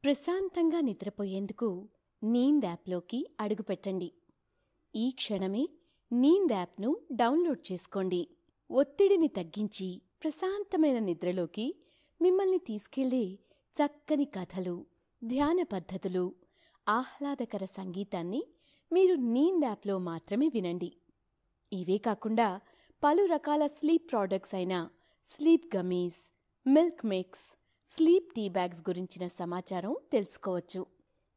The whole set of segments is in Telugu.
ప్రశాంతంగా నిద్రపోయేందుకు నీంద్ యాప్లోకి అడుగుపెట్టండి. ఈ క్షణమే నీంద్ యాప్ను డౌన్లోడ్ చేసుకోండి. ఒత్తిడిని తగ్గించి ప్రశాంతమైన నిద్రలోకి మిమ్మల్ని తీసుకెళ్లే చక్కని కథలు, ధ్యాన పద్ధతులు, ఆహ్లాదకర సంగీతాన్ని మీరు నీంద్ యాప్లో మాత్రమే వినండి. ఇవే కాకుండా పలు రకాల స్లీప్ ప్రోడక్ట్స్ అయిన sleep gummies, milk mix, sleep tea bags గురించిన సమాచారం తెలుసుకోవచ్చు.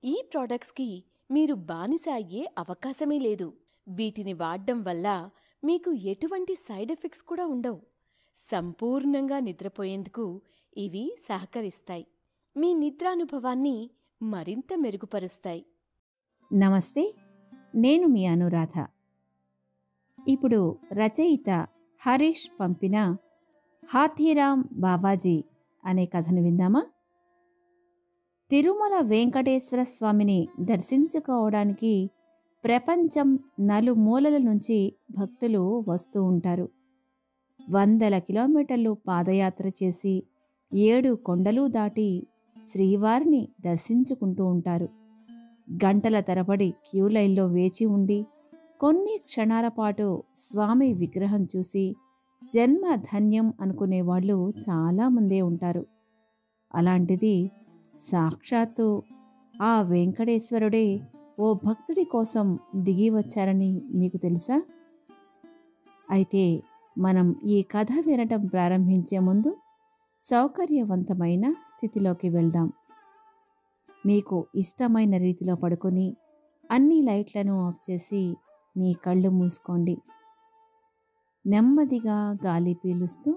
ఈ ప్రోడక్ట్స్కి మీరు బానిస అయ్యే అవకాశమే లేదు. వీటిని వాడడం వల్ల మీకు ఎటువంటి సైడ్ ఎఫెక్ట్స్ కూడా ఉండవు. సంపూర్ణంగా నిద్రపోయేందుకు ఇవి సహకరిస్తాయి. మీ నిద్రానుభవాన్ని మరింత మెరుగుపరుస్తాయి. నమస్తే, నేను మీ అనురాధ. ఇప్పుడు రచయిత హరీష్ పంపిన హాథీరామ్ బాబాజీ అనే కథను విందామా? తిరుమల వెంకటేశ్వర స్వామిని దర్శించుకోవడానికి ప్రపంచం నలుమూలల నుంచి భక్తులు వస్తూ ఉంటారు. వందల కిలోమీటర్లు పాదయాత్ర చేసి 7 కొండలు దాటి శ్రీవారిని దర్శించుకుంటూ ఉంటారు. గంటల తరబడి క్యూ లైన్లో వేచి ఉండి కొన్ని క్షణాల పాటు స్వామి విగ్రహం చూసి జన్మ ధన్యం అనుకునేవాళ్ళు చాలామందే ఉంటారు. అలాంటిది సాక్షాత్తు ఆ వెంకటేశ్వరుడే ఓ భక్తుడి కోసం దిగి వచ్చారని మీకు తెలుసా? అయితే మనం ఈ కథ వినటం ప్రారంభించే ముందు సౌకర్యవంతమైన స్థితిలోకి వెళ్దాం. మీకు ఇష్టమైన రీతిలో పడుకొని అన్ని లైట్లను ఆఫ్ చేసి మీ కళ్ళు మూసుకోండి. నెమ్మదిగా గాలి పీలుస్తూ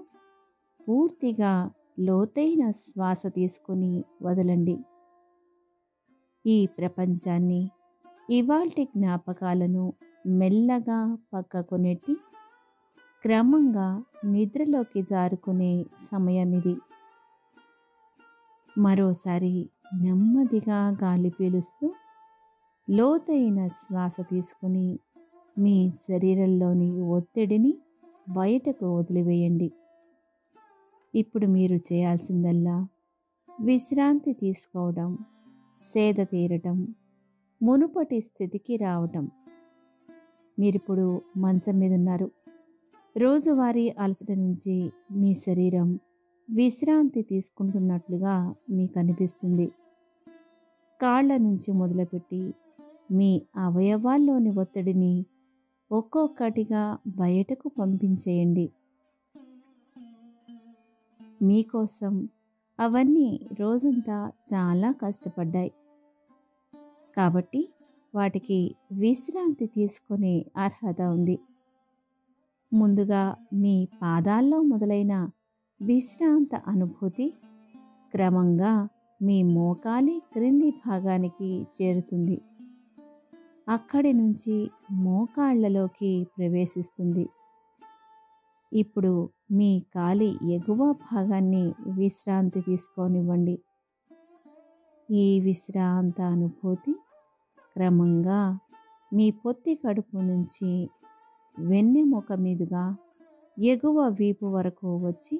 పూర్తిగా లోతైన శ్వాస తీసుకుని వదలండి. ఈ ప్రపంచాన్ని, ఇవాల్టి జ్ఞాపకాలను మెల్లగా పక్కకు నెట్టి క్రమంగా నిద్రలోకి జారుకునే సమయం ఇది. మరోసారి నెమ్మదిగా గాలి పీలుస్తూ లోతైన శ్వాస తీసుకుని మీ శరీరంలోని ఒత్తిడిని బయటకు వదిలివేయండి. ఇప్పుడు మీరు చేయాల్సిందల్లా విశ్రాంతి తీసుకోవడం, సేద తీరటం, మునుపటి స్థితికి రావటం. మీరిప్పుడు మంచం మీద ఉన్నారు. రోజువారీ అలసట నుంచి మీ శరీరం విశ్రాంతి తీసుకుంటున్నట్లుగా మీకు అనిపిస్తుంది. కాళ్ల నుంచి మొదలుపెట్టి మీ అవయవాల్లోని ఒత్తిడిని ఒక్కొక్కటిగా బయటకు పంపించేయండి. మీకోసం అవన్నీ రోజంతా చాలా కష్టపడ్డాయి కాబట్టి వాటికి విశ్రాంతి తీసుకునే అర్హత ఉంది. ముందుగా మీ పాదాల్లో మొదలైన విశ్రాంత అనుభూతి క్రమంగా మీ మోకాలి క్రింది భాగానికి చేరుతుంది. అక్కడి నుంచి మోకాళ్లలోకి ప్రవేశిస్తుంది. ఇప్పుడు మీ కాలి ఎగువ భాగాన్ని విశ్రాంతి తీసుకోనివ్వండి. ఈ విశ్రాంత అనుభూతి క్రమంగా మీ పొత్తి కడుపు నుంచి వెన్నెముక మీదుగా ఎగువ వీపు వరకు వచ్చి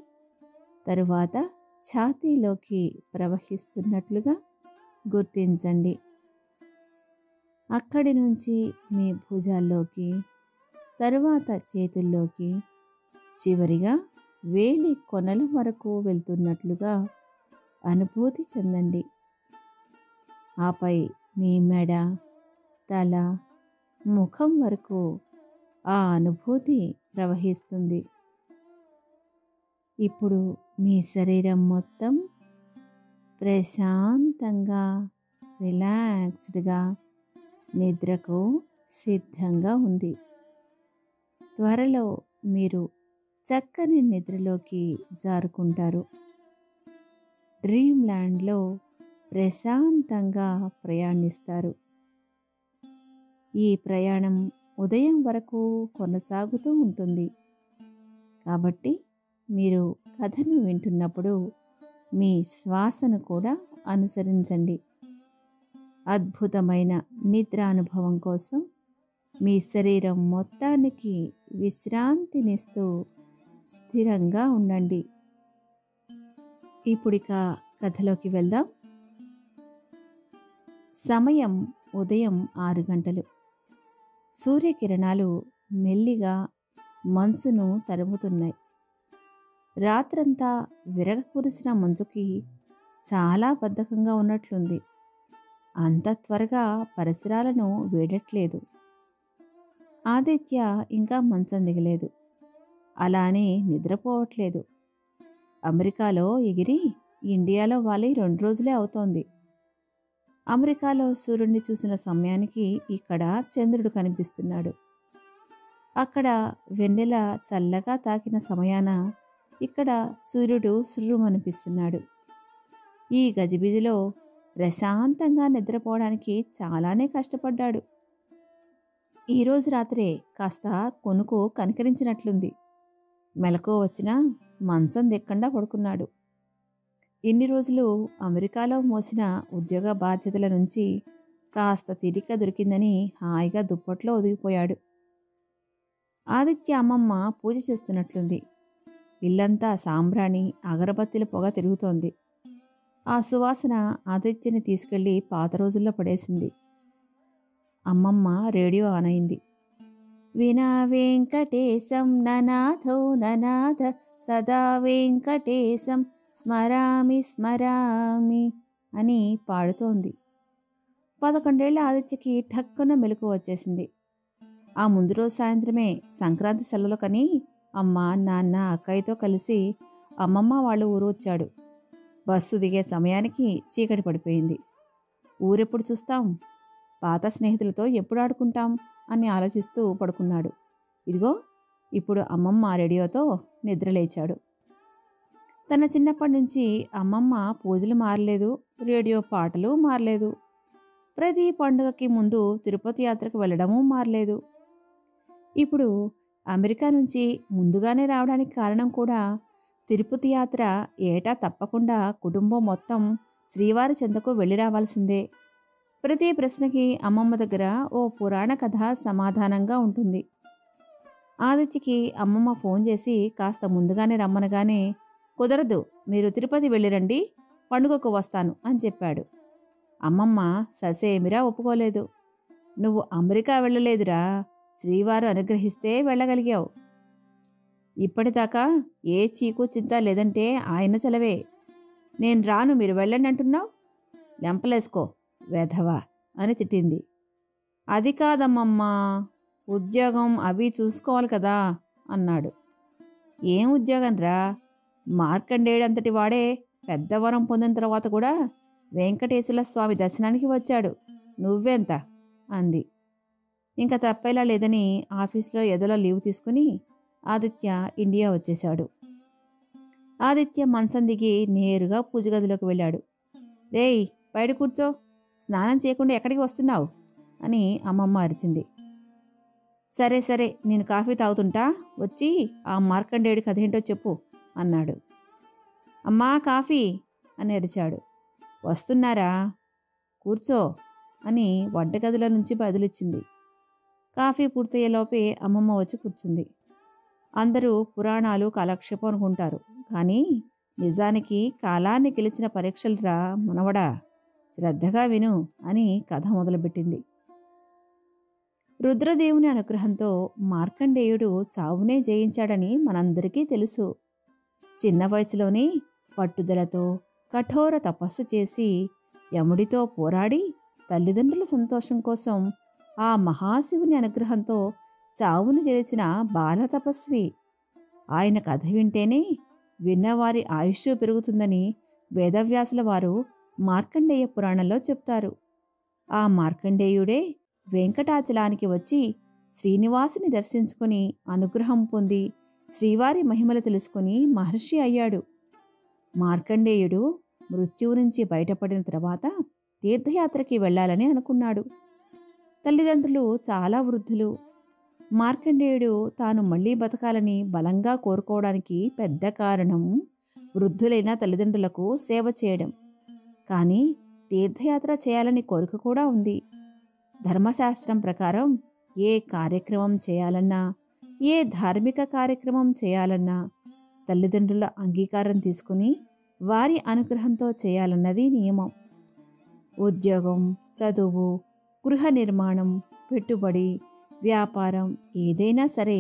తరువాత ఛాతీలోకి ప్రవహిస్తున్నట్లుగా గుర్తించండి. అక్కడి నుంచి మీ భుజాల్లోకి, తరువాత చేతుల్లోకి, చివరిగా వేలి కొనల వరకు వెళ్తున్నట్లుగా అనుభూతి చెందండి. ఆపై మీ మెడ, తల, ముఖం వరకు ఆ అనుభూతి ప్రవహిస్తుంది. ఇప్పుడు మీ శరీరం మొత్తం ప్రశాంతంగా, రిలాక్స్డ్గా నిద్రకు సిద్ధంగా ఉంది. త్వరలో మీరు చక్కని నిద్రలోకి జారుకుంటారు. డ్రీమ్ ల్యాండ్లో ప్రశాంతంగా ప్రయాణిస్తారు. ఈ ప్రయాణం ఉదయం వరకు కొనసాగుతూ ఉంటుంది. కాబట్టి మీరు కథను వింటున్నప్పుడు మీ శ్వాసను కూడా అనుసరించండి. అద్భుతమైన నిద్రానుభవం కోసం మీ శరీరం మొత్తానికి విశ్రాంతినిస్తూ స్థిరంగా ఉండండి. ఇప్పుడిక కథలోకి వెళ్దాం. సమయం ఉదయం 6 గంటలు. సూర్యకిరణాలు మెల్లిగా మంచును తరుముతున్నాయి. రాత్రంతా విరగ కురిసిన మంచుకి చాలా బద్ధకంగా ఉన్నట్లుంది. అంత త్వరగా పరిసరాలను వేడట్లేదు. ఆదిత్య ఇంకా మంచం దిగలేదు. అలానే నిద్రపోవట్లేదు. అమెరికాలో ఎగిరి ఇండియాలో వాలి 2 రోజులే అవుతోంది. అమెరికాలో సూర్యుడిని చూసిన సమయానికి ఇక్కడ చంద్రుడు కనిపిస్తున్నాడు. అక్కడ వెన్నెల చల్లగా తాకిన సమయాన ఇక్కడ సూర్యుడు సుర్రుమనిపిస్తున్నాడు. ఈ గజిబిజిలో ప్రశాంతంగా నిద్రపోవడానికి చాలానే కష్టపడ్డాడు. ఈరోజు రాత్రే కాస్త కొనుకు కనికరించినట్లుంది. మెలకువ వచ్చినా మంచం దిక్కుండా పడుకున్నాడు. ఇన్ని రోజులు అమెరికాలో మోసిన ఉద్యోగ బాధ్యతల నుంచి కాస్త తీరిక దొరికిందని హాయిగా దుప్పట్లో ఒదిగిపోయాడు. ఆదిత్య అమ్మమ్మ పూజ చేస్తున్నట్లుంది. ఇల్లంతా సాంబ్రాణి అగరబత్తీల పొగ తిరుగుతోంది. ఆ సువాసన ఆదిత్యని తీసుకెళ్లి పాత రోజుల్లో పడేసింది. అమ్మమ్మ రేడియో ఆన్ అయింది. వినా వెంకటేశం ననాథో ననాథ సదా వెంకటేశం స్మరామి స్మరామి అని పాడుతోంది. 11 ఏళ్ల ఆదిత్యకి ఠక్కున మెలకు వచ్చేసింది. ఆ ముందు రోజు సాయంత్రమే సంక్రాంతి సెలవులకని అమ్మ నాన్న అక్కయ్యతో కలిసి అమ్మమ్మ వాళ్ళ ఊరు వచ్చాడు. బస్సు దిగే సమయానికి చీకటి పడిపోయింది. ఊరెప్పుడు చూస్తాం, పాత స్నేహితులతో ఎప్పుడు ఆడుకుంటాం అని ఆలోచిస్తూ పడుకున్నాడు. ఇదిగో ఇప్పుడు అమ్మమ్మ రేడియోతో నిద్రలేచాడు. తన చిన్నప్పటి నుంచి అమ్మమ్మ పూజలు మారలేదు, రేడియో పాటలు మారలేదు. ప్రతి పండుగకి ముందు తిరుపతి యాత్రకు వెళ్ళడమూ మారలేదు. ఇప్పుడు అమెరికా నుంచి ముందుగానే రావడానికి కారణం కూడా తిరుపతి యాత్ర ఏటా తప్పకుండా కుటుంబం మొత్తం శ్రీవారి చెంతకు వెళ్ళి రావాల్సిందే. ప్రతి ప్రశ్నకి అమ్మమ్మ దగ్గర ఓ పురాణ కథ సమాధానంగా ఉంటుంది. ఆదిత్యకి అమ్మమ్మ ఫోన్ చేసి కాస్త ముందుగానే రమ్మనగానే, కుదరదు, మీరు తిరుపతి వెళ్ళిరండి, పండుగకు వస్తాను అని చెప్పాడు. అమ్మమ్మ ససేమిరా ఒప్పుకోలేదు. నువ్వు అమెరికా వెళ్ళలేదురా, శ్రీవారు అనుగ్రహిస్తే వెళ్ళగలిగావు. ఇప్పటిదాకా ఏ చీకు చింత లేదంటే ఆయన చలవే. నేను రాను, మీరు వెళ్ళండి అంటున్నావు, లెంపలేసుకో వెధవా అని తిట్టింది. అది కాదమ్మమ్మా, ఉద్యోగం అవి చూసుకోవాలి కదా అన్నాడు. ఏం ఉద్యోగం రా, మార్కండేయుడంతటి వాడే పెద్ద వరం పొందిన తర్వాత కూడా వెంకటేశ్వర స్వామి దర్శనానికి వచ్చాడు, నువ్వెంత అంది. ఇంకా తప్పేలా లేదని ఆఫీస్లో ఎదలో లీవ్ తీసుకుని ఆదిత్య ఇండియా వచ్చేశాడు. ఆదిత్య మంచం దిగి నేరుగా పూజగదిలోకి వెళ్ళాడు. రేయ్ బయట కూర్చో, స్నానం చేయకుండా ఎక్కడికి వస్తున్నావు అని అమ్మమ్మ అరిచింది. సరే సరే, నేను కాఫీ తాగుతుంటా, వచ్చి ఆ మార్కండేయుడి కథ ఏంటో చెప్పు అన్నాడు. అమ్మా కాఫీ అని అరిచాడు. వస్తున్నారా, కూర్చో అని వంటగదిలో నుంచి బదులిచ్చింది. కాఫీ పూర్తయ్యేలోపే అమ్మమ్మ వచ్చి కూర్చుంది. అందరూ పురాణాలు కాలక్షేపం అనుకుంటారు, కానీ నిజానికి కాలాన్ని గెలిచిన పరీక్షలురా మనవడా, శ్రద్ధగా విను అని కథ మొదలుపెట్టింది. రుద్రదేవుని అనుగ్రహంతో మార్కండేయుడు చావునే జయించాడని మనందరికీ తెలుసు. చిన్న వయసులోనే పట్టుదలతో కఠోర తపస్సు చేసి యముడితో పోరాడి తల్లిదండ్రుల సంతోషం కోసం ఆ మహాశివుని అనుగ్రహంతో చావును గెలిచిన బాల తపస్వి. ఆయన కథ వింటేనే విన్నవారి ఆయుష్ పెరుగుతుందని వేదవ్యాసుల వారు మార్కండేయ పురాణంలో చెప్తారు. ఆ మార్కండేయుడే వెంకటాచలానికి వచ్చి శ్రీనివాసుని దర్శించుకుని అనుగ్రహం పొంది శ్రీవారి మహిమలు తెలుసుకుని మహర్షి అయ్యాడు. మార్కండేయుడు మృత్యువు నుంచి బయటపడిన తర్వాత తీర్థయాత్రకి వెళ్ళాలని అనుకున్నాడు. తల్లిదండ్రులు చాలా వృద్ధులు. మార్కండేయుడు తాను మళ్లీ బతకాలని బలంగా కోరుకోవడానికి పెద్ద కారణం వృద్ధులైన తల్లిదండ్రులకు సేవ చేయడం. కానీ తీర్థయాత్ర చేయాలని కోరిక కూడా ఉంది. ధర్మశాస్త్రం ప్రకారం ఏ కార్యక్రమం చేయాలన్నా, ఏ ధార్మిక కార్యక్రమం చేయాలన్నా తల్లిదండ్రుల అంగీకారం తీసుకుని వారి అనుగ్రహంతో చేయాలన్నది నియమం. ఉద్యోగం చదువు, గృహ నిర్మాణం, పెట్టుబడి, వ్యాపారం ఏదైనా సరే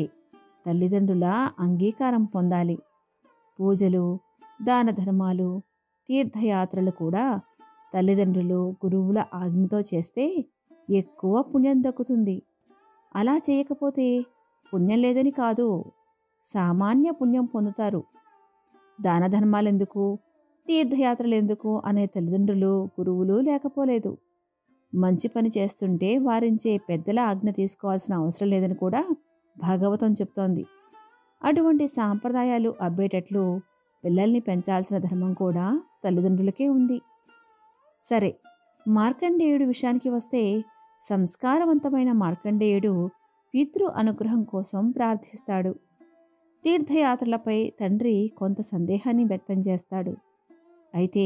తల్లిదండ్రుల అంగీకారం పొందాలి. పూజలు, దాన ధర్మాలు, తీర్థయాత్రలు కూడా తల్లిదండ్రులు, గురువుల ఆజ్ఞతో చేస్తే ఎక్కువ పుణ్యం దక్కుతుంది. అలా చేయకపోతే పుణ్యం లేదని కాదు, సామాన్య పుణ్యం పొందుతారు. దాన ధర్మాలెందుకు, తీర్థయాత్రలెందుకు అనే తల్లిదండ్రులు, గురువులు లేకపోలేదు. మంచి పని చేస్తుంటే వారించే పెద్దల ఆజ్ఞ తీసుకోవాల్సిన అవసరం లేదని కూడా భాగవతం చెప్తోంది. అటువంటి సాంప్రదాయాలు అబ్బేటట్లు పిల్లల్ని పెంచాల్సిన ధర్మం కూడా తల్లిదండ్రులకే ఉంది. సరే, మార్కండేయుడి విషయానికి వస్తే, సంస్కారవంతమైన మార్కండేయుడు పితృ అనుగ్రహం కోసం ప్రార్థిస్తాడు. తీర్థయాత్రలపై తండ్రి కొంత సందేహాన్ని వ్యక్తం చేస్తాడు. అయితే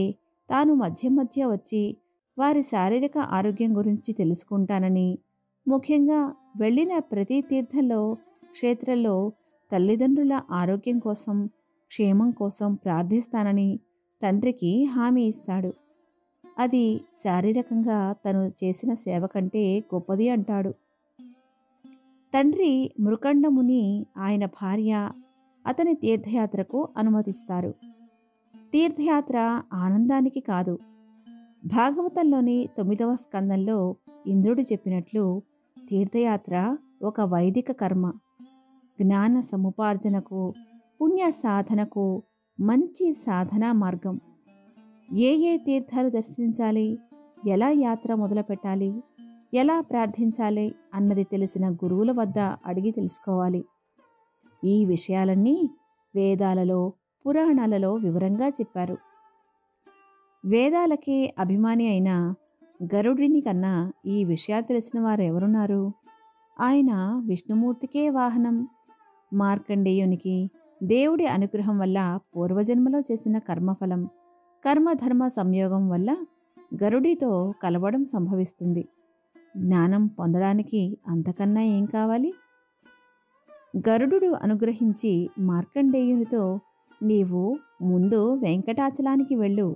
తాను మధ్య మధ్య వచ్చి వారి శారీరక ఆరోగ్యం గురించి తెలుసుకుంటానని, ముఖ్యంగా వెళ్ళిన ప్రతి తీర్థంలో, క్షేత్రంలో తల్లిదండ్రుల ఆరోగ్యం కోసం, క్షేమం కోసం ప్రార్థిస్తానని తండ్రికి హామీ ఇస్తాడు. అది శారీరకంగా తను చేసిన సేవ కంటే గొప్పది అంటాడు. తండ్రి మృకండముని, ఆయన భార్య అతని తీర్థయాత్రకు అనుమతిస్తారు. తీర్థయాత్ర ఆనందానికి కాదు. భాగవతంలోని 9వ స్కందంలో ఇంద్రుడు చెప్పినట్లు తీర్థయాత్ర ఒక వైదిక కర్మ, జ్ఞాన సముపార్జనకు, పుణ్య సాధనకు మంచి సాధనా మార్గం. ఏ ఏ తీర్థాలు దర్శించాలి, ఎలా యాత్ర మొదలుపెట్టాలి, ఎలా ప్రార్థించాలి అన్నది తెలిసిన గురువుల వద్ద అడిగి తెలుసుకోవాలి. ఈ విషయాలన్నీ వేదాలలో, పురాణాలలో వివరంగా చెప్పారు. వేదాలకే అభిమాని అయిన గరుడిని కన్నా ఈ విషయాలు తెలిసిన వారు ఎవరున్నారు? ఆయన విష్ణుమూర్తికే వాహనం. మార్కండేయునికి దేవుడి అనుగ్రహం వల్ల పూర్వజన్మలో చేసిన కర్మఫలం, కర్మధర్మ సంయోగం వల్ల గరుడితో కలవడం సంభవిస్తుంది. జ్ఞానం పొందడానికి అంతకన్నా ఏం కావాలి? గరుడు అనుగ్రహించి మార్కండేయునితో, నీవు ముందు వెంకటాచలానికి వెళ్ళు,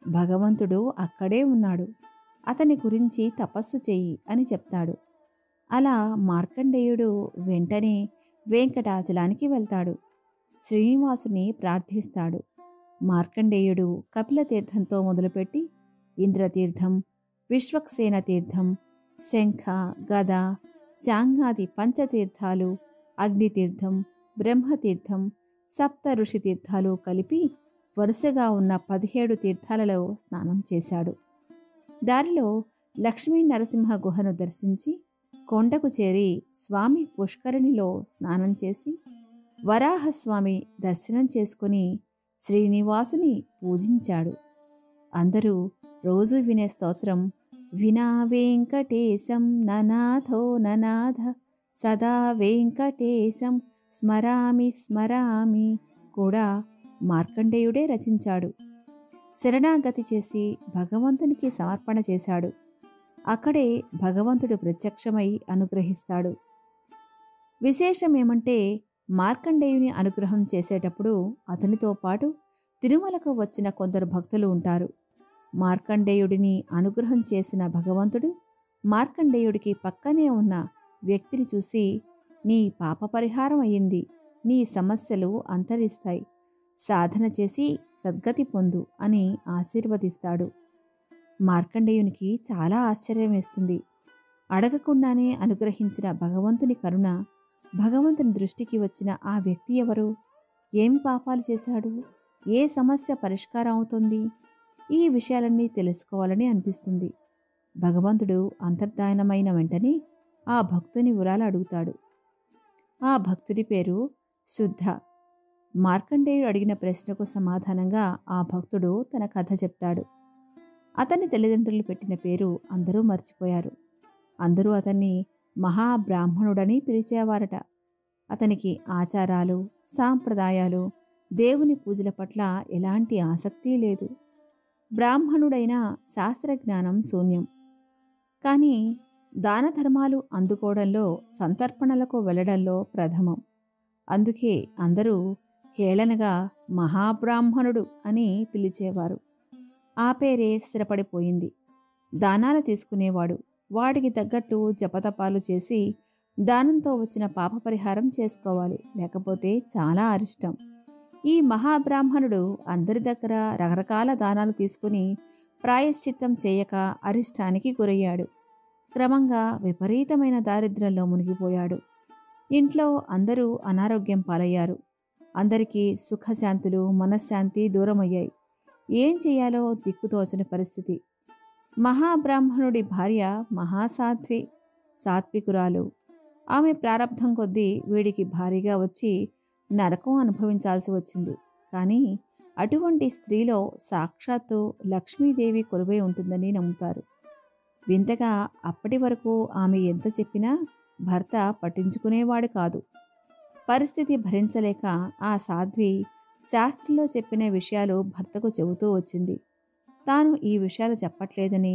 భగవంతుడు అక్కడే ఉన్నాడు, అతని గురించి తపస్సు చెయ్యి అని చెప్తాడు. అలా మార్కండేయుడు వెంటనే వెంకటాచలానికి వెళ్తాడు. శ్రీనివాసుని ప్రార్థిస్తాడు. మార్కండేయుడు కపిల తీర్థంతో మొదలుపెట్టి ఇంద్రతీర్థం, విశ్వక్సేన తీర్థం, శంఖ, గద, శాంగాది పంచతీర్థాలు, అగ్నితీర్థం, బ్రహ్మతీర్థం, సప్త ఋషి తీర్థాలు కలిపి వరుసగా ఉన్న 17 తీర్థాలలో స్నానం చేశాడు. దారిలో లక్ష్మీ నరసింహ గుహను దర్శించి కొండకు చేరి స్వామి పుష్కరిణిలో స్నానం చేసి వరాహస్వామి దర్శనం చేసుకుని శ్రీనివాసుని పూజించాడు. అందరూ రోజు వినే స్తోత్రం వినా వెంకటేశం ననాథో ననాథ సదా వెంకటేశం స్మరామి స్మరామి కూడా మార్కండేయుడే రచించాడు. శరణాగతి చేసి భగవంతునికి సమర్పణ చేశాడు. అక్కడే భగవంతుడు ప్రత్యక్షమై అనుగ్రహిస్తాడు. విశేషమేమంటే మార్కండేయుని అనుగ్రహం చేసేటప్పుడు అతనితో పాటు తిరుమలకు వచ్చిన కొందరు భక్తులు ఉంటారు. మార్కండేయుడిని అనుగ్రహం చేసిన భగవంతుడు మార్కండేయుడికి పక్కనే ఉన్న వ్యక్తిని చూసి, నీ పాప పరిహారం అయ్యింది, నీ సమస్యలు అంతరిస్తాయి, సాధన చేసి సద్గతి పొందు అని ఆశీర్వదిస్తాడు. మార్కండేయునికి చాలా ఆశ్చర్యం వేస్తుంది. అడగకుండానే అనుగ్రహించిన భగవంతుని కరుణ, భగవంతుని దృష్టికి వచ్చిన ఆ వ్యక్తి ఎవరు? ఏమి పాపాలు చేశాడు? ఏ సమస్య పరిష్కారం అవుతుంది? ఈ విషయాలన్నీ తెలుసుకోవాలని అనిపిస్తుంది. భగవంతుడు అంతర్ధానమైన వెంటనే ఆ భక్తుని వివరాలు అడుగుతాడు. ఆ భక్తుడి పేరు శుద్ధ. మార్కండేయుడు అడిగిన ప్రశ్నకు సమాధానంగా ఆ భక్తుడు తన కథ చెప్తాడు. అతని తల్లిదండ్రులు పెట్టిన పేరు అందరూ మర్చిపోయారు. అందరూ అతన్ని మహాబ్రాహ్మణుడని పిలిచేవారట. అతనికి ఆచారాలు, సాంప్రదాయాలు, దేవుని పూజల పట్ల ఎలాంటి ఆసక్తి లేదు. బ్రాహ్మణుడైన శాస్త్రజ్ఞానం శూన్యం. కానీ దాన ధర్మాలు అందుకోవడంలో, సంతర్పణలకు వెళ్ళడంలో ప్రథమం. అందుకే అందరూ హేళనగా మహాబ్రాహ్మణుడు అని పిలిచేవారు. ఆ పేరే స్థిరపడిపోయింది. దానాలు తీసుకునేవాడు. వాడికి తగ్గట్టు జపతపాలు చేసి దానంతో వచ్చిన పాప పరిహారం చేసుకోవాలి, లేకపోతే చాలా అరిష్టం. ఈ మహాబ్రాహ్మణుడు అందరి దగ్గర రకరకాల దానాలు తీసుకుని ప్రాయశ్చిత్తం చేయక అరిష్టానికి గురయ్యాడు. క్రమంగా విపరీతమైన దారిద్ర్యంలో మునిగిపోయాడు. ఇంట్లో అందరూ అనారోగ్యం పాలయ్యారు. అందరికీ సుఖశాంతులు, మనశ్శాంతి దూరమయ్యాయి. ఏం చెయ్యాలో దిక్కుతోచని పరిస్థితి. మహాబ్రాహ్మణుడి భార్య మహాసాధ్వి, సాత్వికురాలు. ఆమె ప్రారబ్ధం కొద్దీ వీడికి భారీగా వచ్చి నరకం అనుభవించాల్సి వచ్చింది. కానీ అటువంటి స్త్రీలో సాక్షాత్తు లక్ష్మీదేవి కొలువై ఉంటుందని నమ్ముతారు. వింతగా అప్పటి వరకు ఆమె ఎంత చెప్పినా భర్త పట్టించుకునేవాడు కాదు. పరిస్థితి భరించలేక ఆ సాధ్వి శాస్త్రంలో చెప్పిన విషయాలు భర్తకు చెబుతూ వచ్చింది. తాను ఈ విషయాలు చెప్పట్లేదని,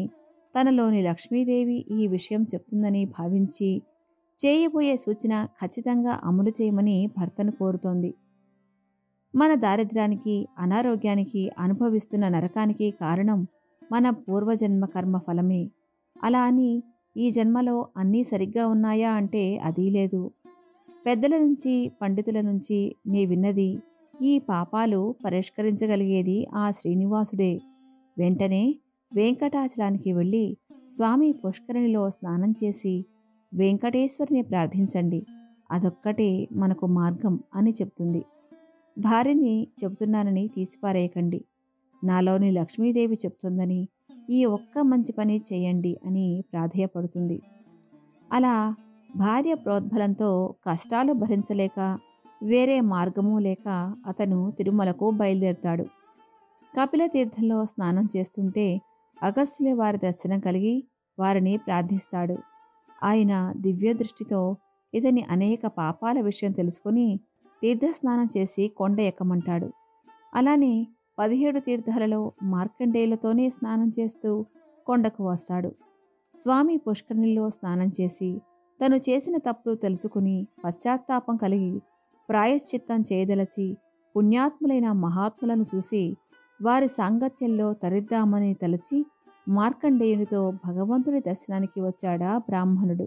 తనలోని లక్ష్మీదేవి ఈ విషయం చెప్తుందని భావించి చేయబోయే సూచన ఖచ్చితంగా అమలు చేయమని భర్తను కోరుతోంది. మన దారిద్ర్యానికి, అనారోగ్యానికి, అనుభవిస్తున్న నరకానికి కారణం మన పూర్వజన్మ కర్మ ఫలమే. అలా అని ఈ జన్మలో అన్నీ సరిగ్గా ఉన్నాయా అంటే అదీ లేదు. పెద్దల నుంచి, పండితుల నుంచి నీ విన్నది, ఈ పాపాలు పరిష్కరించగలిగేది ఆ శ్రీనివాసుడే. వెంటనే వెంకటాచలానికి వెళ్ళి స్వామి పుష్కరిణిలో స్నానం చేసి వెంకటేశ్వరిని ప్రార్థించండి. అదొక్కటే మనకు మార్గం అని చెప్తుంది. భార్యని చెబుతున్నానని తీసిపారేయకండి. నాలోని లక్ష్మీదేవి చెప్తుందని ఈ ఒక్క మంచి పని చేయండి అని ప్రాధేయపడుతుంది. అలా భార్య ప్రోద్బలంతో కష్టాలు భరించలేక వేరే మార్గమూ లేక అతను తిరుమలకు బయలుదేరుతాడు. కపిలతీర్థంలో స్నానం చేస్తుంటే అగస్త్యుల వారి దర్శనం కలిగి వారిని ప్రార్థిస్తాడు. ఆయన దివ్య దృష్టితో ఇతని అనేక పాపాల విషయం తెలుసుకుని తీర్థస్నానం చేసి కొండ ఎక్కమంటాడు. అలానే 17 తీర్థాలలో మార్కండేయులతోనే స్నానం చేస్తూ కొండకు వస్తాడు. స్వామి పుష్కరిణిలో స్నానం చేసి తను చేసిన తప్పులు తెలుసుకుని పశ్చాత్తాపం కలిగి ప్రాయశ్చిత్తం చేయదలచి పుణ్యాత్ములైన మహాత్ములను చూసి వారి సాంగత్యంలో తరిద్దామని తలచి మార్కండేయునితో భగవంతుడి దర్శనానికి వచ్చాడా బ్రాహ్మణుడు.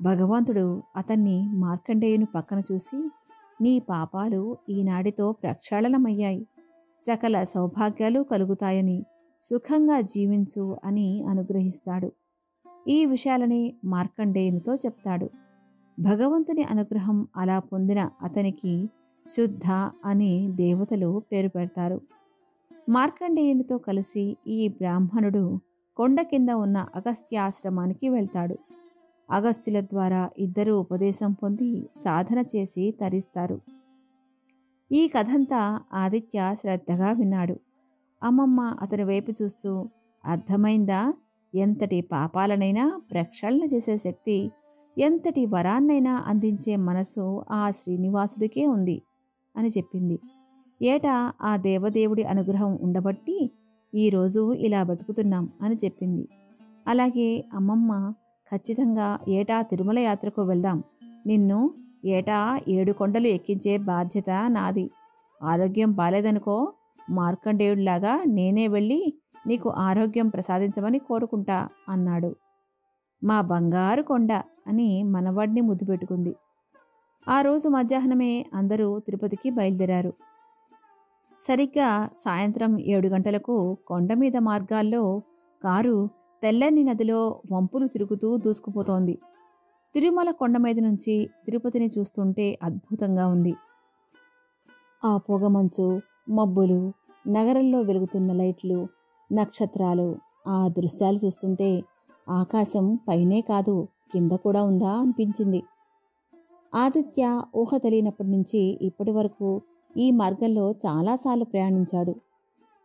భగవంతుడు అతన్ని మార్కండేయుని పక్కన చూసి, నీ పాపాలు ఈనాడితో ప్రక్షాళనమయ్యాయి, సకల సౌభాగ్యాలు కలుగుతాయని, సుఖంగా జీవించు అని అనుగ్రహిస్తాడు. ఈ విషయాలని మార్కండేయునితో చెప్తాడు. భగవంతుని అనుగ్రహం అలా పొందిన అతనికి శుద్ధ అని దేవతలు పేరు పెడతారు. మార్కండేయునితో కలిసి ఈ బ్రాహ్మణుడు కొండ కింద ఉన్న అగస్త్యాశ్రమానికి వెళ్తాడు. అగస్త్యుల ద్వారా ఇద్దరూ ఉపదేశం పొంది సాధన చేసి తరిస్తారు. ఈ కథంతా ఆదిత్య శ్రద్ధగా విన్నాడు. అమ్మమ్మ అతని వైపు చూస్తూ, అర్థమైందా? ఎంతటి పాపాలనైనా ప్రక్షాళన చేసే శక్తి, ఎంతటి వరాన్నైనా అందించే మనసు ఆ శ్రీనివాసుడికే ఉంది అని చెప్పింది. ఏటా ఆ దేవదేవుడి అనుగ్రహం ఉండబట్టి ఈరోజు ఇలా బతుకుతున్నాం అని చెప్పింది. అలాగే అమ్మమ్మ, ఖచ్చితంగా ఏటా తిరుమల యాత్రకు వెళ్దాం. నిన్ను ఏటా 7 కొండలు ఎక్కించే బాధ్యత నాది. ఆరోగ్యం బాలేదనుకో, మార్కండేయుడిలాగా నేనే వెళ్ళి నీకు ఆరోగ్యం ప్రసాదించమని కోరుకుంటా అన్నాడు. మా బంగారు కొండ అని మనవాడిని ముద్దు పెట్టుకుంది. ఆ రోజు మధ్యాహ్నమే అందరూ తిరుపతికి బయలుదేరారు. సరిగ్గా సాయంత్రం 7 గంటలకు కొండ మీద మార్గాల్లో కారు తెల్లని నదిలో వంపులు తిరుగుతూ దూసుకుపోతోంది. తిరుమల కొండ మీద నుంచి తిరుపతిని చూస్తుంటే అద్భుతంగా ఉంది. ఆ పొగమంచు, మబ్బులు, నగరంలో వెలుగుతున్న లైట్లు, నక్షత్రాలు, ఆ దృశ్యాలు చూస్తుంటే ఆకాశం పైనే కాదు కింద కూడా ఉందా అనిపించింది. ఆదిత్య ఊహ తెలియనప్పటి నుంచి ఇప్పటి వరకు ఈ మార్గంలో చాలాసార్లు ప్రయాణించాడు.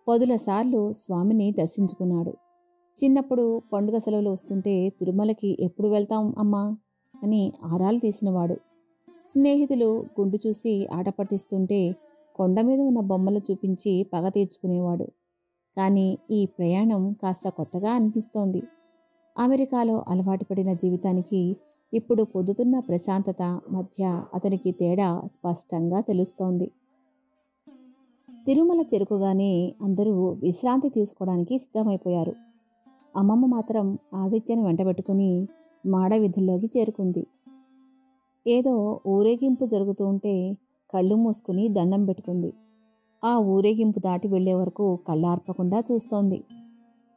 10 సార్లు స్వామిని దర్శించుకున్నాడు. చిన్నప్పుడు పండుగ సెలవులు వస్తుంటే తిరుమలకి ఎప్పుడు వెళ్తాం అమ్మా అని ఆరాలు తీసినవాడు. స్నేహితులు గుండు చూసి ఆట పట్టిస్తుంటే కొండ మీద ఉన్న బొమ్మలు చూపించి పగ తీర్చుకునేవాడు. కానీ ఈ ప్రయాణం కాస్త కొత్తగా అనిపిస్తోంది. అమెరికాలో అలవాటు పడిన జీవితానికి ఇప్పుడు పొద్దుతున్న ప్రశాంతత మధ్య అతనికి తేడా స్పష్టంగా తెలుస్తోంది. తిరుమల చేరుకోగానే అందరూ విశ్రాంతి తీసుకోవడానికి సిద్ధమైపోయారు. అమ్మమ్మ మాత్రం ఆదిత్యను వెంటబెట్టుకుని మాడ వీధుల్లోకి చేరుకుంది. ఏదో ఊరేగింపు జరుగుతూ ఉంటే కళ్ళు మూసుకుని దండం పెట్టుకుంది. ఆ ఊరేగింపు దాటి వెళ్లే వరకు కళ్ళార్పకుండా చూస్తోంది.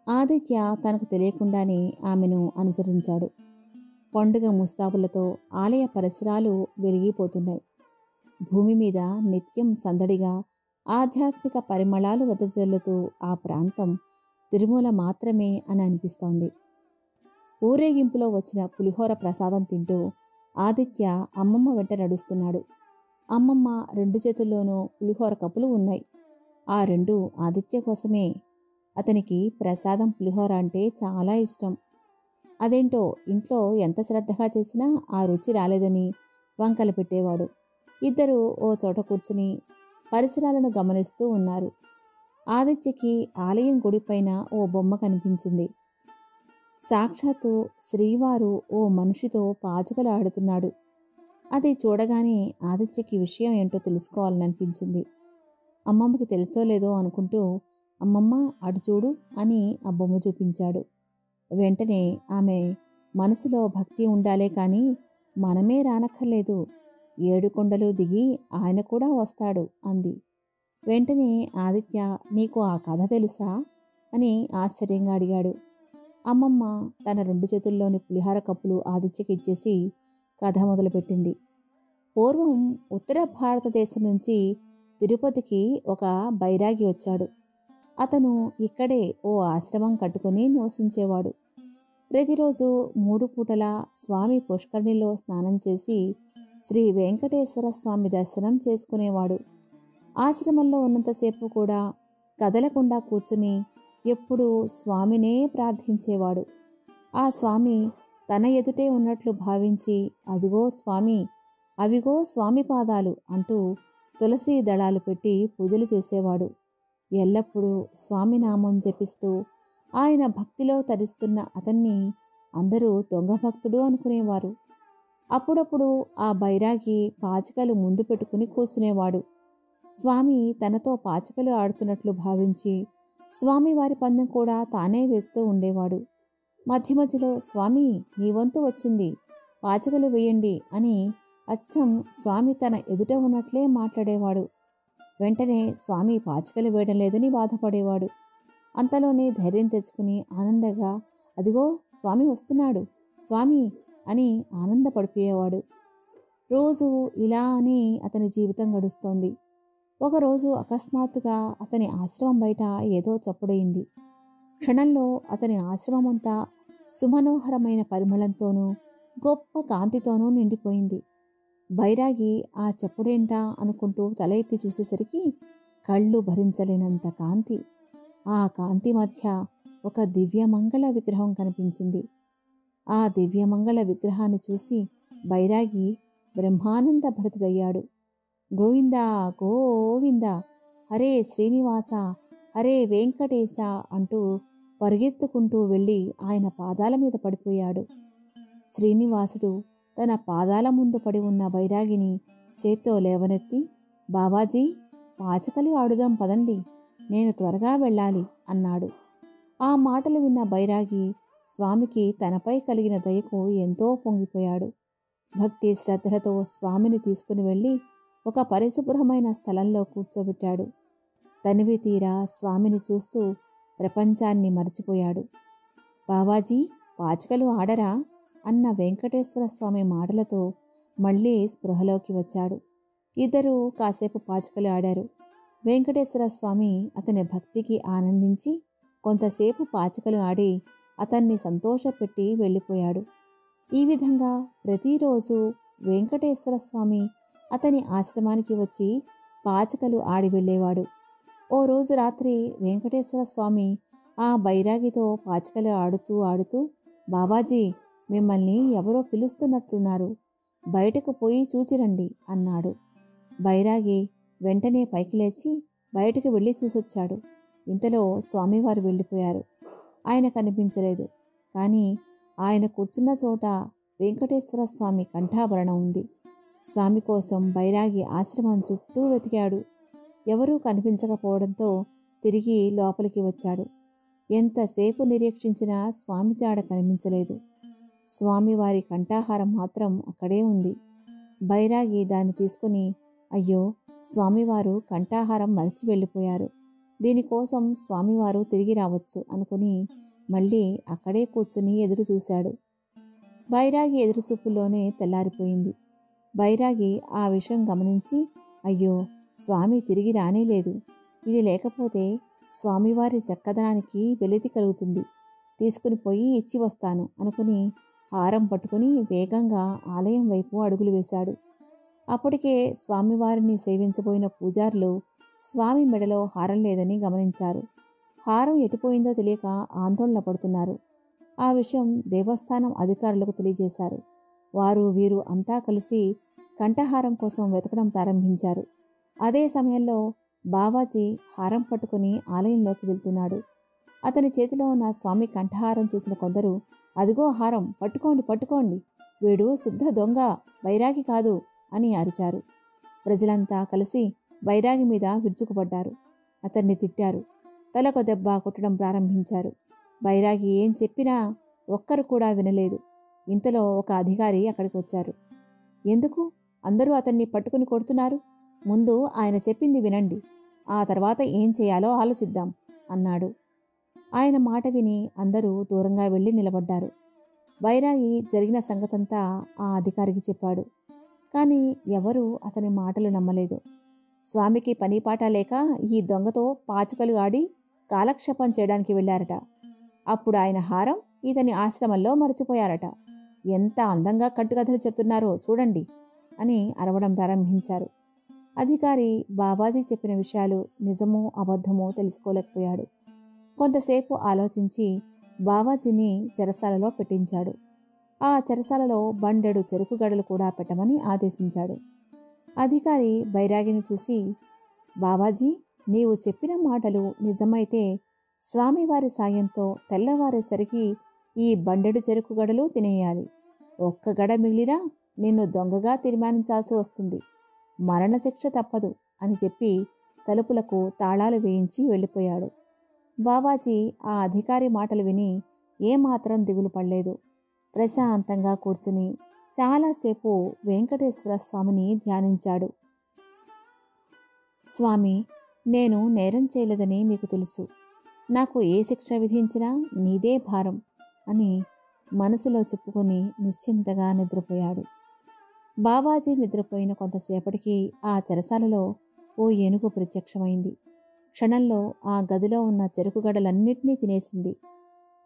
ఆదిత్య తనకు తెలియకుండానే ఆమెను అనుసరించాడు. పండుగ ముస్తాబులతో ఆలయ పరిసరాలు వెలిగిపోతున్నాయి. భూమి మీద నిత్యం సందడిగా ఆధ్యాత్మిక పరిమళాలు వెదజల్లుతూ ఆ ప్రాంతం తిరుమల మాత్రమే అని అనిపిస్తోంది. ఊరేగింపులో వచ్చిన పులిహోర ప్రసాదం తింటూ ఆదిత్య అమ్మమ్మ వెంట నడుస్తున్నాడు. అమ్మమ్మ 2 చేతుల్లోనూ పులిహోర కప్పులు ఉన్నాయి. ఆ 2 ఆదిత్య కోసమే. అతనికి ప్రసాదం పులిహోర అంటే చాలా ఇష్టం. అదేంటో ఇంట్లో ఎంత శ్రద్ధగా చేసినా ఆ రుచి రాలేదని వంకలు పెట్టేవాడు. ఇద్దరూ ఓ చోట కూర్చుని పరిసరాలను గమనిస్తూ ఉన్నారు. ఆదిత్యకి ఆలయం గుడిపైన ఓ బొమ్మ కనిపించింది. సాక్షాత్తు శ్రీవారు ఓ మనిషితో పాచికలు ఆడుతున్నాడు. అది చూడగానే ఆదిత్యకి విషయం ఏంటో తెలుసుకోవాలనిపించింది. అమ్మమ్మకి తెలుసో లేదో అనుకుంటూ, అమ్మమ్మ అటు చూడు అని ఆ బొమ్మ చూపించాడు. వెంటనే ఆమె మనసులో భక్తి ఉండాలే కానీ మనమే రానక్కర్లేదు, 7 కొండలు దిగి ఆయన కూడా వస్తాడు అంది. వెంటనే ఆదిత్య, నీకు ఆ కథ తెలుసా అని ఆశ్చర్యంగా అడిగాడు. అమ్మమ్మ తన 2 చేతుల్లోని పులిహార కప్పులు ఆదిత్యకి ఇచ్చేసి కథ మొదలుపెట్టింది. పూర్వం ఉత్తర భారతదేశం నుంచి తిరుపతికి ఒక బైరాగి వచ్చాడు. అతను ఇక్కడే ఓ ఆశ్రమం కట్టుకుని నివసించేవాడు. ప్రతిరోజు 3 పూటలా స్వామి పుష్కరిణిలో స్నానం చేసి శ్రీ వెంకటేశ్వర స్వామి దర్శనం చేసుకునేవాడు. ఆశ్రమంలో ఉన్నంతసేపు కూడా కదలకుండా కూర్చుని ఎప్పుడూ స్వామినే ప్రార్థించేవాడు. ఆ స్వామి తన ఎదుటే ఉన్నట్లు భావించి, అదిగో స్వామి, అవిగో స్వామి పాదాలు అంటూ తులసి దళాలు పెట్టి పూజలు చేసేవాడు. ఎల్లప్పుడూ స్వామి నామం జపిస్తూ ఆయన భక్తిలో తరిస్తున్న అతన్ని అందరూ దొంగభక్తుడు అనుకునేవారు. అప్పుడప్పుడు ఆ బైరాగి పాచికలు ముందు పెట్టుకుని కూర్చునేవాడు. స్వామి తనతో పాచికలు ఆడుతున్నట్లు భావించి స్వామివారి పందెం కూడా తానే వేస్తూ ఉండేవాడు. మధ్య మధ్యలో, స్వామి మీ వంతు వచ్చింది, పాచికలు వేయండి అని అచ్చం స్వామి తన ఎదుట ఉన్నట్లే మాట్లాడేవాడు. వెంటనే స్వామి పాచికలు వేయడం లేదని బాధపడేవాడు. అంతలోనే ధైర్యం తెచ్చుకుని ఆనందంగా, అదిగో స్వామి వస్తున్నాడు, స్వామి అని ఆనందపడిపోయేవాడు. రోజు ఇలానే అతని జీవితం గడుస్తోంది. ఒకరోజు అకస్మాత్తుగా అతని ఆశ్రమం బయట ఏదో చప్పుడయింది. క్షణంలో అతని ఆశ్రమమంతా సుమనోహరమైన పరిమళంతోనూ గొప్ప కాంతితోనూ నిండిపోయింది. బైరాగి ఆ చప్పుడేంటా అనుకుంటూ తల ఎత్తి చూసేసరికి కళ్ళు భరించలేనంత కాంతి. ఆ కాంతి మధ్య ఒక దివ్యమంగళ విగ్రహం కనిపించింది. ఆ దివ్యమంగళ విగ్రహాన్ని చూసి బైరాగి బ్రహ్మానంద భరితుడయ్యాడు. గోవిందా గోవింద, హరే శ్రీనివాస, హరే వెంకటేశ అంటూ పరిగెత్తుకుంటూ వెళ్ళి ఆయన పాదాల మీద పడిపోయాడు. శ్రీనివాసుడు తన పాదాల ముందు పడి ఉన్న బైరాగిని చేత్తో లేవనెత్తి, బావాజీ, పాచికలు ఆడుదాం పదండి, నేను త్వరగా వెళ్ళాలి అన్నాడు. ఆ మాటలు విన్న బైరాగి స్వామికి తనపై కలిగిన దయకు ఎంతో పొంగిపోయాడు. భక్తి శ్రద్ధలతో స్వామిని తీసుకుని వెళ్ళి ఒక పరిశుభ్రమైన స్థలంలో కూర్చోబెట్టాడు. తనివి తీరా స్వామిని చూస్తూ ప్రపంచాన్ని మరచిపోయాడు. బావాజీ, పాచికలు ఆడరా అన్న వెంకటేశ్వర స్వామి మాటలతో మళ్ళీ స్పృహలోకి వచ్చాడు. ఇద్దరూ కాసేపు పాచికలు ఆడారు. వెంకటేశ్వర స్వామి అతని భక్తికి ఆనందించి కొంతసేపు పాచికలు ఆడి అతన్ని సంతోషపెట్టి వెళ్ళిపోయాడు. ఈ విధంగా ప్రతిరోజు వెంకటేశ్వర స్వామి అతని ఆశ్రమానికి వచ్చి పాచికలు ఆడి వెళ్ళేవాడు. ఓ రోజు రాత్రి వెంకటేశ్వర స్వామి ఆ బైరాగితో పాచికలు ఆడుతూ ఆడుతూ, బావాజీ, మిమ్మల్ని ఎవరో పిలుస్తున్నట్లున్నారు, బయటకు పోయి చూచిరండి అన్నాడు. బైరాగి వెంటనే పైకి లేచి బయటకు వెళ్ళి చూసొచ్చాడు. ఇంతలో స్వామివారు వెళ్ళిపోయారు. ఆయన కనిపించలేదు. కానీ ఆయన కూర్చున్న చోట వెంకటేశ్వర స్వామి కంఠాభరణం ఉంది. స్వామి కోసం బైరాగి ఆశ్రమం చుట్టూ వెతికాడు. ఎవరూ కనిపించకపోవడంతో తిరిగి లోపలికి వచ్చాడు. ఎంతసేపు నిరీక్షించినా స్వామి జాడ కనిపించలేదు. స్వామివారి కంఠాహారం మాత్రం అక్కడే ఉంది. బైరాగి దాన్ని తీసుకుని, అయ్యో, స్వామివారు కంఠాహారం మరిచి వెళ్ళిపోయారు, దీనికోసం స్వామివారు తిరిగి రావచ్చు అనుకుని మళ్ళీ అక్కడే కూర్చుని ఎదురు చూశాడు. బైరాగి ఎదురుచూపుల్లోనే తెల్లారిపోయింది. బైరాగి ఆ విషయం గమనించి, అయ్యో, స్వామి తిరిగి రానేలేదు, ఇది లేకపోతే స్వామివారి చక్కదనానికి వెలితి కలుగుతుంది, తీసుకుని పోయి ఇచ్చి వస్తాను అనుకుని హారం పట్టుకుని వేగంగా ఆలయం వైపు అడుగులు వేశాడు. అప్పటికే స్వామివారిని సేవించబోయిన పూజారులు స్వామి మెడలో హారం లేదని గమనించారు. హారం ఎటుపోయిందో తెలియక ఆందోళన పడుతున్నారు. ఆ విషయం దేవస్థానం అధికారులకు తెలియజేశారు. వారు వీరు అంతా కలిసి కంఠహారం కోసం వెతకడం ప్రారంభించారు. అదే సమయంలో బావాజీ హారం పట్టుకుని ఆలయంలోకి వెళ్తున్నాడు. అతని చేతిలో ఉన్న స్వామి కంఠహారం చూసిన కొందరు, అదిగో హారం, పట్టుకోండి పట్టుకోండి, వీడు శుద్ధ దొంగ, బైరాగి కాదు అని అరిచారు. ప్రజలంతా కలిసి బైరాగి మీద విరుచుకుపడ్డారు. అతన్ని తిట్టారు. తలకు దెబ్బ కొట్టడం ప్రారంభించారు. బైరాగి ఏం చెప్పినా ఒక్కరు కూడా వినలేదు. ఇంతలో ఒక అధికారి అక్కడికి వచ్చారు. ఎందుకు అందరూ అతన్ని పట్టుకుని కొడుతున్నారు? ముందు ఆయన చెప్పింది వినండి, ఆ తర్వాత ఏం చేయాలో ఆలోచిద్దాం అన్నాడు. ఆయన మాట విని అందరూ దూరంగా వెళ్ళి నిలబడ్డారు. బైరాగి జరిగిన సంగతంతా ఆ అధికారికి చెప్పాడు. కానీ ఎవరూ అతని మాటలు నమ్మలేదు. స్వామికి పనిపాట లేక ఈ దొంగతో పాచుకలు ఆడి కాలక్షేపం చేయడానికి వెళ్ళారట. అప్పుడు ఆయన హారం ఇతని ఆశ్రమంలో మరచిపోయారట. ఎంత అందంగా కట్టుకథలు చెప్తున్నారో చూడండి అని అరవడం ప్రారంభించారు. అధికారి బావాజీ చెప్పిన విషయాలు నిజమో అబద్ధమో తెలుసుకోలేకపోయాడు. కొంతసేపు ఆలోచించి బావాజీని చెరసాలలో పెట్టించాడు. ఆ చెరసాలలో బండెడు చెరుకు గడలు కూడా పెట్టమని ఆదేశించాడు. అధికారి బైరాగిని చూసి, బావాజీ, నీవు చెప్పిన మాటలు నిజమైతే స్వామివారి సాయంతో తెల్లవారేసరికి ఈ బండెడు చెరుకు గడలు తినేయాలి. ఒక్క గడ మిగిలినా నిన్ను దొంగగా తీర్మానించాల్సి వస్తుంది, మరణశిక్ష తప్పదు అని చెప్పి తలుపులకు తాళాలు వేయించి వెళ్ళిపోయాడు. బావాజీ ఆ అధికారి మాటలు విని ఏమాత్రం దిగులు పడలేదు. ప్రశాంతంగా కూర్చుని చాలాసేపు వెంకటేశ్వర స్వామిని ధ్యానించాడు. స్వామి, నేను నేరం చేయలేదని మీకు తెలుసు, నాకు ఏ శిక్ష విధించినా నీదే భారం అని మనసులో చెప్పుకొని నిశ్చింతగా నిద్రపోయాడు. బావాజీ నిద్రపోయిన కొంతసేపటికి ఆ చెరసాలలో ఓ ఏనుగు ప్రత్యక్షమైంది. క్షణంలో ఆ గదిలో ఉన్న చెరుకుగడలన్నిటినీ తినేసింది.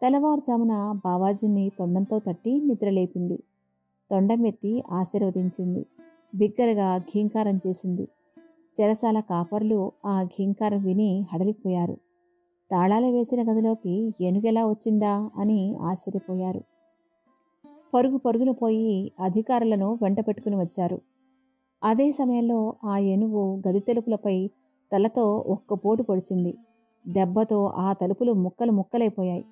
తెల్లవారుజామున బావాజీని తొండంతో తట్టి నిద్రలేపింది. తొండమెత్తి ఆశీర్వదించింది. బిగ్గరగా ఘీంకారం చేసింది. చెరసాల కాపర్లు ఆ ఘీంకారం విని హడలిపోయారు. తాళాలు వేసిన గదిలోకి ఏనుగెలా వచ్చిందా అని ఆశ్చర్యపోయారు. పరుగు పరుగున పోయి అధికారులను వెంట పెట్టుకుని వచ్చారు. అదే సమయంలో ఆ ఏనుగు గది తలుపులపై తలతో ఒక్క పోటు పొడిచింది. దెబ్బతో ఆ తలుపులు ముక్కలు ముక్కలైపోయాయి.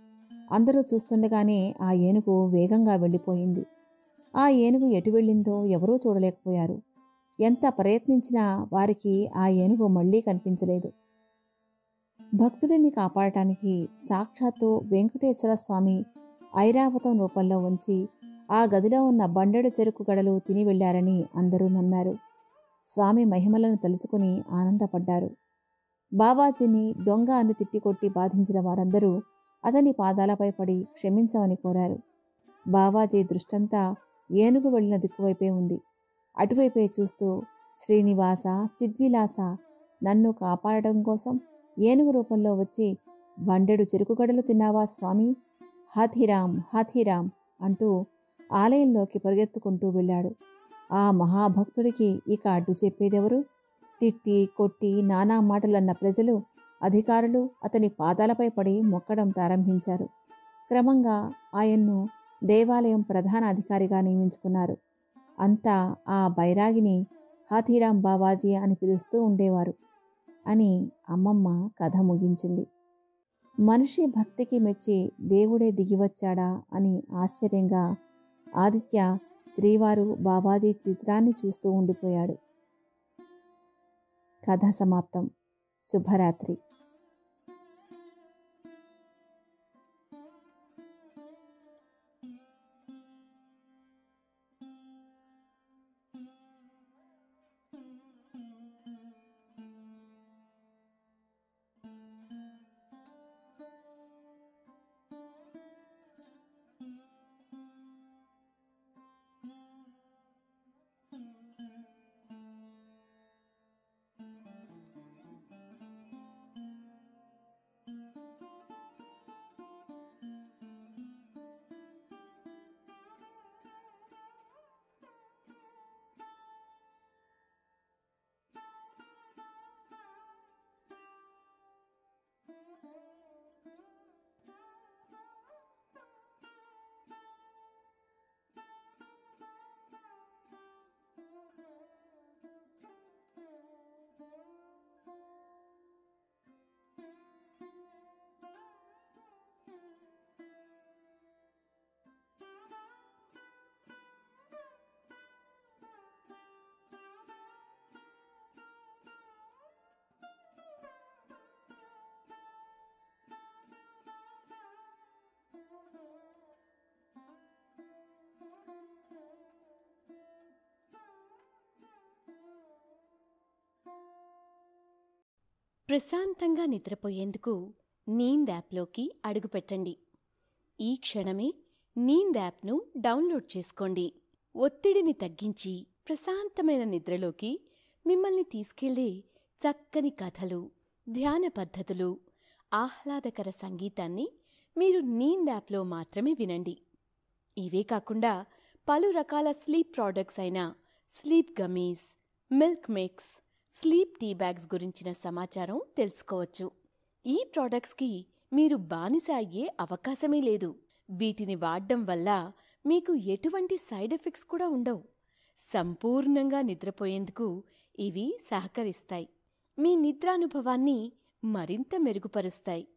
అందరూ చూస్తుండగానే ఆ ఏనుగు వేగంగా వెళ్ళిపోయింది. ఆ ఏనుగు ఎటు వెళ్ళిందో ఎవరూ చూడలేకపోయారు. ఎంత ప్రయత్నించినా వారికి ఆ ఏనుగు మళ్లీ కనిపించలేదు. భక్తుడిని కాపాడటానికి సాక్షాత్తు వెంకటేశ్వర స్వామి ఐరావతం రూపంలో ఉంచి ఆ గదిలో ఉన్న బండెడు చెరుకు గడలు తిని వెళ్లారని అందరూ నమ్మారు. స్వామి మహిమలను తలుచుకుని ఆనందపడ్డారు. బావాజీని దొంగ అని తిట్టికొట్టి బాధించిన వారందరూ అతని పాదాలపై పడి క్షమించమని కోరారు. బావాజీ దృష్టంతా ఏనుగు వెళ్లిన దిక్కువైపే ఉంది. అటువైపే చూస్తూ, శ్రీనివాస చిద్విలాస, నన్ను కాపాడడం కోసం ఏనుగు రూపంలో వచ్చి బండెడు చెరుకుగడలు తిన్నావా స్వామి, హాథీరామ్ హాథీరామ్ అంటూ ఆలయంలోకి పరిగెత్తుకుంటూ వెళ్ళాడు. ఆ మహాభక్తుడికి ఇక అడ్డు చెప్పేదెవరు? తిట్టి కొట్టి నానా మాటలన్న ప్రజలు, అధికారులు అతని పాదాలపై పడి మొక్కడం ప్రారంభించారు. క్రమంగా ఆయన్ను దేవాలయం ప్రధాన అధికారిగా నియమించుకున్నారు. అంతా ఆ బైరాగిని హాథీరామ్ బావాజీ అని పిలుస్తూ ఉండేవారు అని అమ్మమ్మ కథ ముగించింది. మనిషి భక్తికి మెచ్చి దేవుడే దిగివచ్చాడా అని ఆశ్చర్యంగా ఆదిత్య శ్రీవారు బావాజీ చిత్రాన్ని చూస్తూ ఉండిపోయాడు. కథ సమాప్తం. శుభరాత్రి. ప్రశాంతంగా నిద్రపోయేందుకు నీంద్ యాప్లోకి అడుగుపెట్టండి. ఈ క్షణమే నీంద్ యాప్ను డౌన్లోడ్ చేసుకోండి. ఒత్తిడిని తగ్గించి ప్రశాంతమైన నిద్రలోకి మిమ్మల్ని తీసుకెళ్లే చక్కని కథలు, ధ్యాన పద్ధతులు, ఆహ్లాదకర సంగీతాన్ని మీరు నీంద్ యాప్లో మాత్రమే వినండి. ఇవే కాకుండా పలు రకాల స్లీప్ ప్రోడక్ట్స్ అయిన sleep gummies, milk mix, sleep tea bags గురించిన సమాచారం తెలుసుకోవచ్చు. ఈ ప్రోడక్ట్స్కి మీరు బానిస అయ్యే అవకాశమే లేదు. వీటిని వాడడం వల్ల మీకు ఎటువంటి సైడ్ ఎఫెక్ట్స్ కూడా ఉండవు. సంపూర్ణంగా నిద్రపోయేందుకు ఇవి సహకరిస్తాయి. మీ నిద్రానుభవాన్ని మరింత మెరుగుపరుస్తాయి.